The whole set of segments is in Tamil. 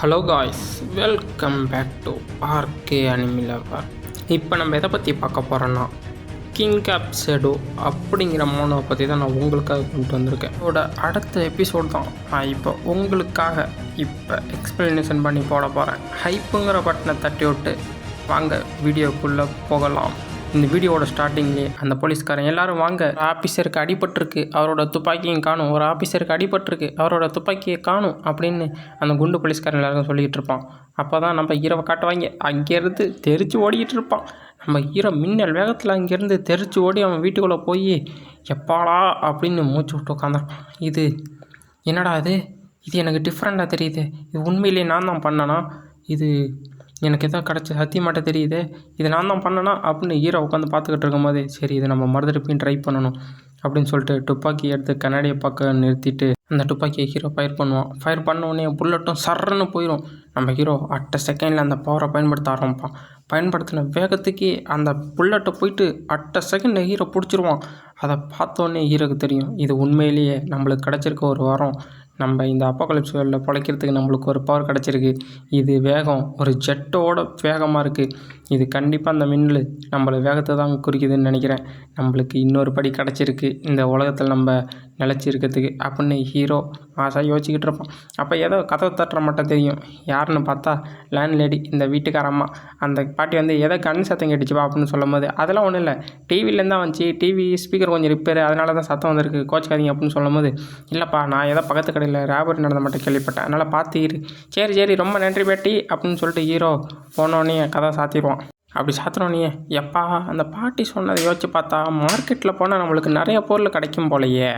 Hello guys, welcome back to RK anime lover. இப்போ நம்ம எதை பற்றி பார்க்க போகிறோன்னா கிங் கேப் ஷேடோ அப்படிங்கிற மோனோவை பற்றி தான் நான் உங்களுக்காக கொண்டு வந்திருக்கேன். அதோட அடுத்த எபிசோட் தான் நான் இப்போ உங்களுக்காக எக்ஸ்பிளனேஷன் பண்ணி போட போகிறேன். ஹைப்புங்கிற பட்டனை தட்டி விட்டு வாங்க வீடியோக்குள்ளே போகலாம். இந்த வீடியோவோட ஸ்டார்டிங்லேயே அந்த போலீஸ்காரன் எல்லாரும் வாங்க, ஒரு ஆஃபீஸருக்கு அடிபட்டிருக்கு, அவரோட துப்பாக்கியும் காணும், ஒரு ஆஃபீஸருக்கு அடிபட்டிருக்கு, அவரோட துப்பாக்கியை காணும் அப்படின்னு அந்த குண்டு போலீஸ்காரன் எல்லாருக்கும் சொல்லிகிட்டு இருப்பான். அப்போ தான் நம்ம ஹீரோவை காட்டுவாங்க. அங்கேருந்து தெரிச்சு ஓடிக்கிட்டு இருப்பான். நம்ம ஹீரோ மின்னல் வேகத்தில் அங்கேருந்து தெரிச்சு ஓடி அவன் வீட்டுக்குள்ளே போய் எப்பாடா அப்படின்னு மூச்சு விட்டு உட்காந்துருப்பான். இது என்னடா இது எனக்கு டிஃப்ரெண்ட்டாக தெரியுது, இது உண்மையிலேயே நான் தான் பண்ணனா, இது எனக்கு எதாவது கிடச்சி சத்தியமாட்ட தெரியுது, இதை நான் தான் பண்ணனா அப்படின்னு ஹீரோ உட்காந்து பார்த்துக்கிட்டு இருக்கும் போதே, சரி இதை நம்ம மறுதடிப்பையும் ட்ரை பண்ணணும் அப்படின்னு சொல்லிட்டு துப்பாக்கி எடுத்து கண்ணாடியை பக்கம் நிறுத்திட்டு அந்த துப்பாக்கியை ஹீரோ ஃபயர் பண்ணுவான். ஃபயர் பண்ணோடனே புல்லட்டும் சர்றன்னு போயிடும். நம்ம ஹீரோ அட்ட செகண்டில் அந்த பவரை பயன்படுத்த ஆரம்பிப்பான். பயன்படுத்தின வேகத்துக்கு அந்த புல்லட்டை போயிட்டு அட்ட செகண்டில் ஹீரோ பிடிச்சிருவான். அதை பார்த்தோன்னே ஹீரோக்கு தெரியும், இது உண்மையிலேயே நம்மளுக்கு கிடச்சிருக்க ஒரு வாரம், நம்ம இந்த அப்போகலிப்ஸ் வேர்ல்டில் பிழைக்கிறதுக்கு நம்மளுக்கு ஒரு பவர் கிடச்சிருக்கு. இது வேகம் ஒரு ஜெட்டோட வேகமாக இருக்குது. இது கண்டிப்பாக அந்த மின்னல் நம்மளை வேகத்தை தான் குறிக்குதுன்னு நினைக்கிறேன். நம்மளுக்கு இன்னொரு படி கிடச்சிருக்கு இந்த உலகத்தில் நம்ம நிலச்சி இருக்கிறதுக்கு அப்படின்னு ஹீரோ ஆசை யோசிச்சுக்கிட்டு இருப்பான். அப்போ ஏதோ கதவை தட்டுற மட்டும் தெரியும். யாருன்னு பார்த்தா லேண்ட் லேடி, இந்த வீட்டுக்காரம்மா. அந்த பாட்டி வந்து ஏதோ கண் சத்தம் கேட்டுச்சுப்பா அப்படின்னு சொல்லும் போது, அதெல்லாம் ஒன்றும் இல்லை, டிவிலேருந்து தான் வந்துச்சு, டிவி ஸ்பீக்கர் கொஞ்சம் ரிப்பேர், அதனால தான் சத்தம் வந்திருக்கு, கோச்சிக்காதீங்க அப்படின்னு சொல்லும் போது, இல்லைப்பா நான் ஏதோ பக்கத்து கடையில் ராபரி நடந்த மட்டும் கேள்விப்பட்டேன், அதனால் பார்த்து சரி ரொம்ப நன்றி பேட்டி அப்படின்னு சொல்லிட்டு ஹீரோ போனோடனே கதை சாத்திடுவான். அப்படி சாத்தினோடனே எப்பா அந்த பாட்டி சொன்னதை யோசிச்சு பார்த்தா மார்க்கெட்டில் போனால் நம்மளுக்கு நிறைய பொருள் கிடைக்கும் போலையே,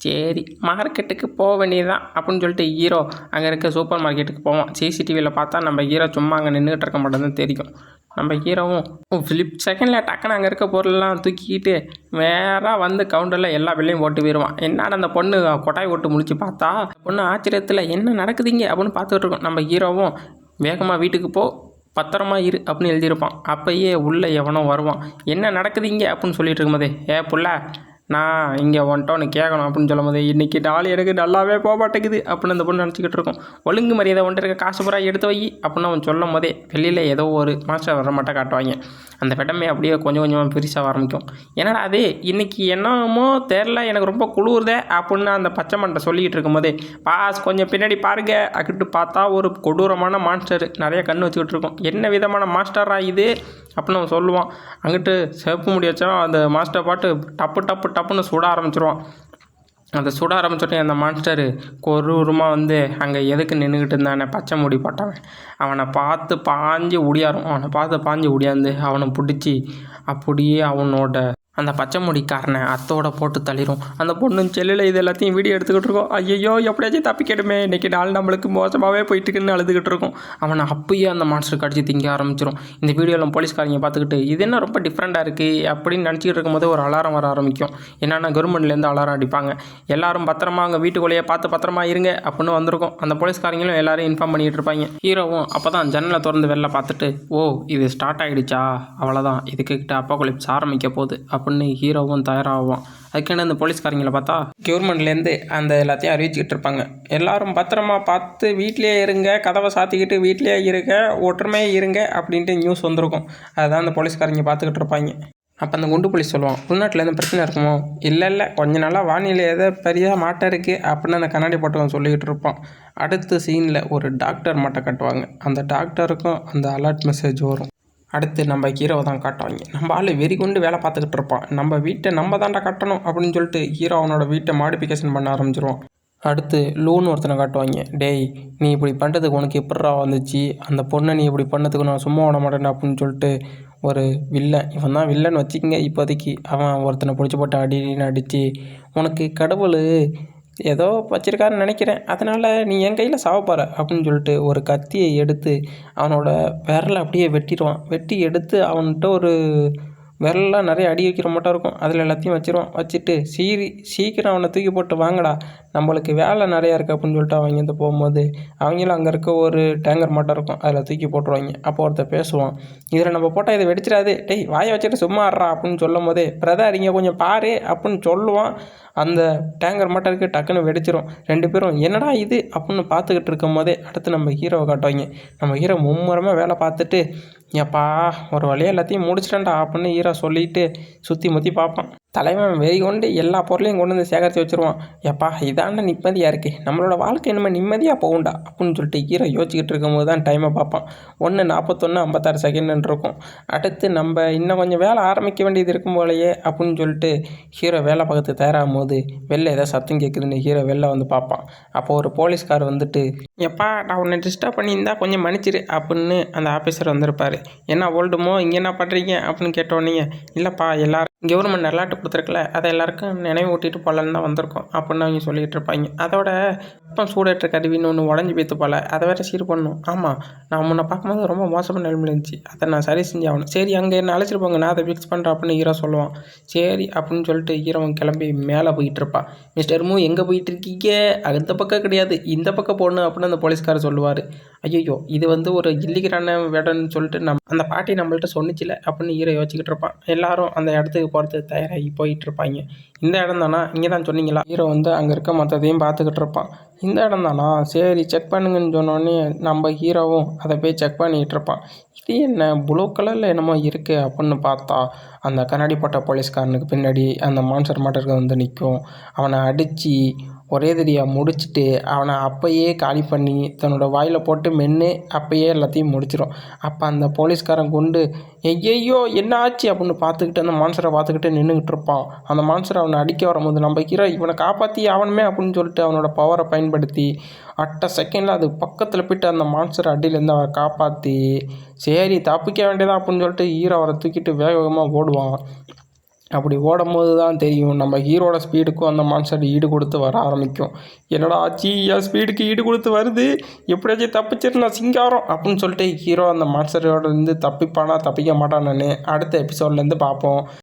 சரி மார்க்கெட்டுக்கு போக வேண்டியதுதான் அப்படின்னு சொல்லிட்டு ஹீரோ அங்கே இருக்க சூப்பர் மார்க்கெட்டுக்கு போவோம். சிசிடிவியில் பார்த்தா நம்ம ஹீரோ சும்மா அங்கே நின்றுக்கிட்டு இருக்க மாட்டேன்னு தெரியும். நம்ம ஹீரோவும் ஃபிளிப் செகண்டில் டக்குன்னு அங்கே இருக்க பொருளெல்லாம் தூக்கிக்கிட்டு வேறாக வந்து கவுண்டரில் எல்லா பில்லையும் போட்டு போயிடுவான். என்னடா அந்த பொண்ணு கொட்டாய் போட்டு முடிச்சு பார்த்தா பொண்ணு ஆச்சரியத்தில் என்ன நடக்குதுங்க அப்படின்னு பார்த்துக்கிட்டு இருக்கோம். நம்ம ஹீரோவும் வேகமாக வீட்டுக்கு பத்திரமா இரு அப்படின்னு எழுதியிருப்பான். அப்போயே உள்ளே எவனோ வருவான். என்ன நடக்குதுங்க அப்படின்னு சொல்லிட்டு இருக்கும்போதே, புள்ள நான் இங்கே ஒன்ட்டோன்னு கேட்கணும் அப்படின்னு சொல்லும் போது, இன்றைக்கி நாள் எனக்கு நல்லாவே போக மாட்டேங்குது அப்படின்னு அந்த பொண்ணு நினச்சிக்கிட்டு இருக்கும். ஒழுங்கு மரியாதை ஒன்று இருக்க காசு பூரா எடுத்து வை அப்படின்னு அவன் சொல்லும் போதே வெளியில் ஏதோ ஒரு மாஸ்டர் வர மாட்டேன் காட்டுவாங்க. அந்த விடமே அப்படியே கொஞ்சம் கொஞ்சமாக பெருசாக ஆரம்பிக்கும். என்னடா இன்றைக்கி என்னமோ தெரில, எனக்கு ரொம்ப குளிர்தே அப்படின்னு அந்த பச்சை மண்டை சொல்லிக்கிட்டு இருக்கும்போதே, பாஸ் கொஞ்சம் பின்னாடி பாருங்க அக்கிட்டு பார்த்தா ஒரு கொடூரமான மாஸ்டர் நிறைய கண் வச்சுக்கிட்டு இருக்கும். என்ன விதமான மாஸ்டரா இது அப்படின்னு அவன் சொல்லுவான். அங்கிட்டு சிவப்பு முடி வச்சா அந்த மாஸ்டர் பாட்டு டப்புன்னு சுட ஆரம்பிச்சிருவான். அந்த சுட ஆரம்பிச்சோடனே அந்த மாஸ்டரு கொரூரமாக வந்து அங்கே எதுக்கு நின்றுக்கிட்டு இருந்தானே பச்சை முடி போட்டவன், அவனை பார்த்து பாஞ்சு ஒடியாந்து அவனை பிடிச்சி அப்படியே அவனோட அந்த பச்சை முடிக்காரனை அத்தோட போட்டு தள்ளிடும். அந்த பொண்ணு செல்லில் இது எல்லாத்தையும் வீடியோ எடுத்துக்கிட்டு இருக்கோம். ஐயோ எப்படியாச்சும் தப்பிக்கிடுமே, இன்றைக்கி நாள் நம்மளுக்கு மோசமாகவே போயிட்டுருக்குன்னு அழுதுகிட்டு இருக்கோம். அவனை அப்பயே அந்த மாஸ்டர் கடிச்சு திங்க ஆரம்பிச்சிடும். இந்த வீடியோவில் போலீஸ்காரங்க பார்த்துக்கிட்டு இது என்ன ரொம்ப டிஃப்ரெண்ட்டாக இருக்குது அப்படின்னு நினச்சிக்கிட்டு இருக்கும்போது ஒரு அலாரம் வர ஆரம்பிக்கும். என்னென்னா கவர்மெண்ட்லேருந்து அலாரம் அடிப்பாங்க, எல்லோரும் பத்திரமா அங்கே வீட்டுக்குள்ளேயே பார்த்து பத்திரமா இருங்க அப்படின்னு வந்திருக்கும். அந்த போலீஸ்காரங்களும் எல்லோரும் இன்ஃபார்ம் பண்ணிகிட்டு இருப்பாங்க. ஹீரோவும் அப்போ தான் ஜன்னலை திறந்து வெளில பார்த்துட்டு, இது ஸ்டார்ட் ஆகிடுச்சா, அவ்வளோதான் இதுக்கிட்ட அப்போகலிப்ஸ் ஆரம்பிக்க போகுது அப்படின்னு ஹீரோவும் தயாராகுவான். அதுக்கான அந்த போலீஸ்காரங்களை பார்த்தா கவர்மெண்ட்லேருந்து அந்த எல்லாத்தையும் அறிவிச்சுக்கிட்டு இருப்பாங்க. எல்லோரும் பத்திரமா பார்த்து வீட்லேயே இருங்க, கதவை சாத்திக்கிட்டு வீட்லேயே இருங்க, ஒற்றுமையே இருங்க அப்படின்ட்டு நியூஸ் வந்திருக்கும். அதுதான் அந்த போலீஸ்காரங்க பார்த்துக்கிட்டு இருப்பாங்க. அப்போ அந்த குண்டு போலீஸ் சொல்லுவான், உள்நாட்டில் எதுவும் பிரச்சனை இருக்குமோ, இல்லை கொஞ்ச நாளாக வானிலை ஏதோ பெரிய மாட்டம் இருக்குது அப்படின்னு அந்த கண்ணாடி போட்டவன் சொல்லிக்கிட்டு இருப்பான். அடுத்த சீனில் ஒரு டாக்டர் மட்டும் கட்டுவாங்க. அந்த டாக்டருக்கும் அந்த அலர்ட் மெசேஜ் வரும். அடுத்து நம்ம ஹீரோவை தான் காட்டுவாங்க. நம்ம ஆள் வெறி கொண்டு வேலை பார்த்துக்கிட்டு இருப்பான். நம்ம வீட்டை நம்ம தாண்டா கட்டணும் அப்படின்னு சொல்லிட்டு ஹீரோ அவனோட வீட்டை மாடிஃபிகேஷன் பண்ண ஆரம்பிச்சிருவான். அடுத்து லூன்னு ஒருத்தனை காட்டுவாங்க. டேய் நீ இப்படி பண்ணுறதுக்கு உனக்கு எப்படா வந்துச்சு, அந்த பொண்ணை நீ இப்படி பண்ணதுக்கு நான் சும்மா விட மாட்டேன் அப்படின்னு சொல்லிட்டு ஒரு வில்லன், இவன் தான் வில்லன் வச்சுக்கங்க இப்போதைக்கு, அவன் ஒருத்தனை பிடிச்சி போட்டு அடித்து உனக்கு கடவுள் ஏதோ வச்சிருக்காருன்னு நினைக்கிறேன், அதனால் நீ என் கையில் சாவப்பாரு அப்படின்னு சொல்லிட்டு ஒரு கத்தியை எடுத்து அவனோட விரலை அப்படியே வெட்டிடுவான். வெட்டி எடுத்து அவன்கிட்ட ஒரு விரலாம் நிறைய அடி வைக்கிற மட்டும் இருக்கும், அதில் எல்லாத்தையும் வச்சிருவான். வச்சுட்டு சீக்கிரம் அவனை தூக்கி போட்டு வாங்கடா, நம்மளுக்கு வேலை நிறையா இருக்குது அப்படின்னு சொல்லிட்டு அவங்க வந்து போகும்போது அவங்களும் அங்கே இருக்க ஒரு டேங்கர் மட்டும் இருக்கும், அதில் தூக்கி போட்டுருவாங்க. அப்போ ஒருத்தர் பேசுவான், இதில் நம்ம போட்டால் இதை வெடிச்சிடாது, டேய் வாயை வச்சுட்டு சும்மா ஆடுறா அப்படின்னு சொல்லும் போதே பிரதர் இங்கே கொஞ்சம் பாரு அப்படின்னு சொல்லுவான். அந்த டேங்கர் மட்டருக்கு டக்குன்னு வெடிச்சிரும். 2 பேரும் என்னடா இது அப்படின்னு பார்த்துக்கிட்டு இருக்கும் போதே அடுத்து நம்ம ஹீரோவை காட்டுவாங்க. நம்ம ஹீரோ மும்முரமாக வேலை பார்த்துட்டு, ஏப்பா ஒரு வழியாக எல்லாத்தையும் முடிச்சிட்டேன்டா அப்படின்னு ஹீரோ சொல்லிட்டு சுற்றி முற்றி பார்ப்பான். தலைவன் வெறி கொண்டு எல்லா பொருளையும் கொண்டு வந்து சேகரித்து வச்சுருவான். ஏப்பா இதாண்ட நிம்மதியாக இருக்குது, நம்மளோட வாழ்க்கை இனிமேல் நிம்மதியாக போகும்டா அப்படின்னு சொல்லிட்டு ஹீரோ யோசிச்சுக்கிட்டு இருக்கும்போது தான் டைமை பார்ப்பான். 1:41:56 செகண்டுன்னு இருக்கும். அடுத்து நம்ம இன்னும் கொஞ்சம் வேலை ஆரம்பிக்க வேண்டியது இருக்கும் போலையே அப்படின்னு சொல்லிட்டு ஹீரோ வேலை பார்க்கறதுக்கு தயாராகும் போது வெளில ஏதோ சத்தம் கேட்குதுன்னு ஹீரோ வெளில வந்து பார்ப்பான். அப்போது ஒரு போலீஸ்கார் வந்துட்டு, எப்பா நான் உன்னை டிஸ்டர்ப் பண்ணியிருந்தா கொஞ்சம் மன்னிச்சிரு அப்படின்னு அந்த ஆஃபீஸர் வந்திருப்பார். என்ன ஓல்டுமோ இங்கே என்ன பண்ணுறீங்க அப்படின்னு கேட்டோன்னே, இல்லைப்பா எல்லாரும் கவர்மெண்ட் நல்லாட்டு கொடுத்துருக்கல, அதை எல்லாருக்கும் நினைவு ஊட்டிட்டு போகலன்னு தான் வந்திருக்கோம் அப்படின்னு அவங்க சொல்லிகிட்டு இருப்பாங்க. அதோட வெப்பம் சூடேற்ற கருவின்னு ஒன்று உடஞ்சி போய்த்து போல், அதை வேறு சீர் பண்ணணும். ஆமாம் நான் முன்னை பார்க்கும்போது ரொம்ப மோசமான நிலைமையில் இருந்துச்சு, அதை நான் சரி செஞ்சாகணும். சரி அங்கே என்ன அழைச்சிட்டு போங்க, நான் அதை ஃபிக்ஸ் பண்ணுறேன் அப்படின்னு ஹீரோ சொல்லுவான். சரி அப்படின்னு சொல்லிட்டு ஹீரோவன் கிளம்பி மேலே போயிட்டு இருப்பான். மிஸ்டர் மூ எங்கே போயிட்டு இருக்கீங்க, அந்த பக்கம் கிடையாது இந்த பக்கம் போடணும் அப்படின்னு அந்த போலீஸ்காரர் சொல்லுவார். ஐயோ இது வந்து ஒரு இல்லீகலான வேடன்னு சொல்லிட்டு அந்த பாட்டி நம்மள்ட்ட சொன்னிச்சில அப்படின்னு ஹீரோ யோசிச்சுக்கிட்டு இருப்பான். எல்லாரும் அந்த இடத்துக்கு போகிறதுக்கு தயாராகி போயிட்டு இருப்பாங்க. இந்த இடம் தானா, இங்கே தான் சொன்னீங்களா? ஹீரோ வந்து அங்கே இருக்க மற்றதையும் பார்த்துக்கிட்டு இருப்பான். இந்த இடம் தானா, சரி செக் பண்ணுங்கன்னு சொன்னோடனே நம்ம ஹீரோவும் அதை போய் செக் பண்ணிக்கிட்டு இருப்பான். இது என்ன ப்ளூ கலரில் என்னமோ இருக்குது அப்படின்னு பார்த்தா அந்த கண்ணாடி போட்ட போலீஸ்காரனுக்கு பின்னாடி அந்த மான்சர் மாட்டருக்கு வந்து நிற்கும். அவனை அடித்து ஒரே தடியாக முடிச்சுட்டு அவனை அப்பயே காலி பண்ணி தன்னோட வாயில் போட்டு மென்று அப்பயே எல்லாத்தையும் முடிச்சிடும். அப்போ அந்த போலீஸ்காரன் கொண்டு ஐயையோ என்ன ஆச்சு அப்படின்னு பார்த்துக்கிட்டு அந்த மான்சரை பார்த்துக்கிட்டு நின்றுக்கிட்டு இருப்பான். அந்த மான்சரை அவனை அடிக்க வரும்போது நம்ம ஹீரோ இவனை காப்பாற்றி ஆவணுமே அப்படின்னு சொல்லிட்டு அவனோட பவரை பயன்படுத்தி அட்ட செகண்டில் அது பக்கத்தில் போய்ட்டு அந்த மான்சர் அடியிலேருந்து அவரை காப்பாற்றி சரி தப்பிக்க வேண்டியதா அப்படின்னு சொல்லிட்டு ஹீரோ அவரை தூக்கிட்டு வேக வேகமாக ஓடுவான். அப்படி ஓடும்போது தான் தெரியும் நம்ம ஹீரோட ஸ்பீடுக்கும் அந்த மான்ஸ்டர் ஈடு கொடுத்து வர ஆரம்பிக்கும். என்னடா ஆச்சு, என் ஸ்பீடுக்கு ஈடு கொடுத்து வருது, எப்படியாச்சும் தப்பிச்சிரு நான் சிங்காரம் அப்படின்னு சொல்லிட்டு ஹீரோ அந்த மான்ஸ்டரோட இருந்து தப்பிப்பானா தப்பிக்க மாட்டான்னு அடுத்த எபிசோட்லேருந்து பார்ப்போம்.